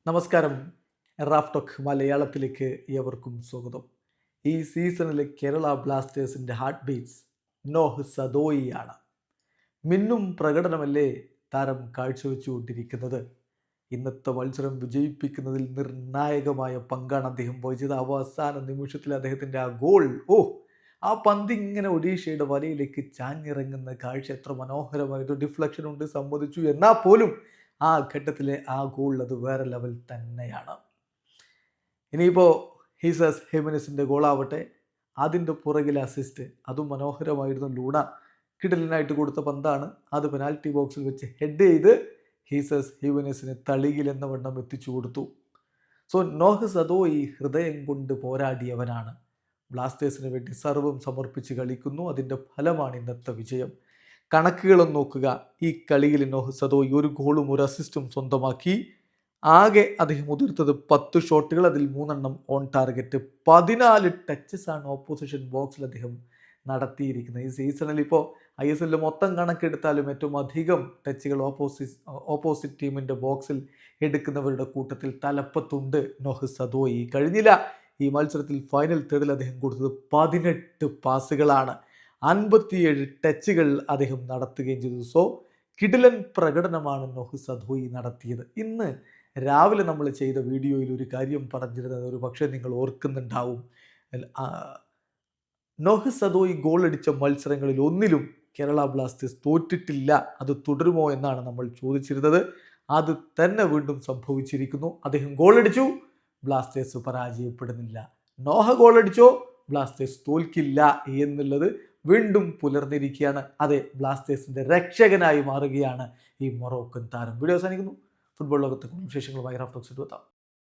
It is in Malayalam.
നമസ്കാരം. റാഫ് ടോക്ക് മലയാളത്തിലേക്ക് ഏവർക്കും സ്വാഗതം. ഈ സീസണിലെ കേരള ബ്ലാസ്റ്റേഴ്സിൻ്റെ ഹാർട്ട് ബീറ്റ്സ് നോഹ് സദോയിയാണ്. മിന്നും പ്രകടനമല്ലേ താരം കാഴ്ചവെച്ചുകൊണ്ടിരിക്കുന്നത്. ഇന്നത്തെ മത്സരം വിജയിപ്പിക്കുന്നതിൽ നിർണായകമായ പങ്കാണ് അദ്ദേഹം വഹിച്ചത്. അവസാന നിമിഷത്തിൽ അദ്ദേഹത്തിൻ്റെ ആ ഗോൾ, ആ പന്ത് ഇങ്ങനെ ഒഡീഷയുടെ വലയിലേക്ക് ചാഞ്ഞിറങ്ങുന്ന കാഴ്ച എത്ര മനോഹരമായിട്ട് ഡിഫ്ലക്ഷൻ ഉണ്ട് സമ്മതിച്ചു. എന്നാൽ പോലും ആ ഘട്ടത്തിലെ ആ ഗോൾ അത് വേറെ ലെവൽ തന്നെയാണ്. ഇനിയിപ്പോൾ ഹീസസ് ഹെമിനസിൻ്റെ ഗോളാവട്ടെ, അതിൻ്റെ പുറകിലെ അസിസ്റ്റ് അതും മനോഹരമായിരുന്നു. ലൂണ കിടലിനായിട്ട് കൊടുത്ത പന്താണ്. അത് പെനാൽറ്റി ബോക്സിൽ വെച്ച് ഹെഡ് ചെയ്ത് ഹീസസ് ഹ്യൂവനസിന് തളിയിലെന്ന വണ്ണം എത്തിച്ചു കൊടുത്തു. സോ നോഹ് സദോയി ഹൃദയം കൊണ്ട് പോരാടിയവനാണ്. ബ്ലാസ്റ്റേഴ്സിന് വേണ്ടി സർവ്വം സമർപ്പിച്ച് കളിക്കുന്നു. അതിൻ്റെ ഫലമാണ് ഇന്നത്തെ വിജയം. കണക്കുകളൊന്ന് നോക്കുക. ഈ കളിയിൽ നോഹ് സദോയി ഒരു ഗോളും ഒരു അസിസ്റ്റും സ്വന്തമാക്കി. ആകെ അദ്ദേഹം ഉതിർത്തത് 10 ഷോട്ടുകൾ, അതിൽ 3 ഓൺ ടാർഗറ്റ്. 14 ടച്ചസ് ആണ് ഓപ്പോസിഷൻ ബോക്സിൽ അദ്ദേഹം നടത്തിയിരിക്കുന്നത്. ഈ സീസണിൽ ഇപ്പോൾ ISL മൊത്തം കണക്കെടുത്താലും ഏറ്റവും അധികം ടച്ചുകൾ ഓപ്പോസിറ്റ് ടീമിൻ്റെ ബോക്സിൽ എടുക്കുന്നവരുടെ കൂട്ടത്തിൽ തലപ്പത്തുണ്ട് നോഹ് സദോയി. കഴിഞ്ഞില്ല, ഈ മത്സരത്തിൽ ഫൈനൽ തേർഡിൽ അദ്ദേഹം കൊടുത്തത് 18 പാസുകളാണ്. 57 ടച്ചുകൾ അദ്ദേഹം നടത്തുകയും ചെയ്തു. സോ കിടിലൻ പ്രകടനമാണ് നോഹ് സദോയി നടത്തിയത്. ഇന്ന് രാവിലെ നമ്മൾ ചെയ്ത വീഡിയോയിൽ ഒരു കാര്യം പറഞ്ഞിരുന്നത് ഒരു പക്ഷേ നിങ്ങൾ ഓർക്കുന്നുണ്ടാവും. നോഹ് സദോയി ഗോൾ അടിച്ച മത്സരങ്ങളിൽ ഒന്നിലും കേരള ബ്ലാസ്റ്റേഴ്സ് തോറ്റിട്ടില്ല. അത് തുടരുമോ എന്നാണ് നമ്മൾ ചോദിച്ചിരുന്നത്. അത് തന്നെ വീണ്ടും സംഭവിച്ചിരിക്കുന്നു. അദ്ദേഹം ഗോൾ അടിച്ചു, ബ്ലാസ്റ്റേഴ്സ് പരാജയപ്പെടുന്നില്ല. നോഹ ഗോൾ അടിച്ചോ, ബ്ലാസ്റ്റേഴ്സ് തോൽക്കില്ല എന്നുള്ളത് വീണ്ടും പുലർന്നിരിക്കുകയാണ്. അതെ, ബ്ലാസ്റ്റേഴ്സിൻ്റെ രക്ഷകനായി മാറുകയാണ് ഈ മൊറോക്കൻ താരം. വീഡിയോ അവസാനിക്കുന്നു. ഫുട്ബോൾ ലോകത്തെ വിശേഷങ്ങളുമായി റാഫ് ടോക്സ് എത്താം.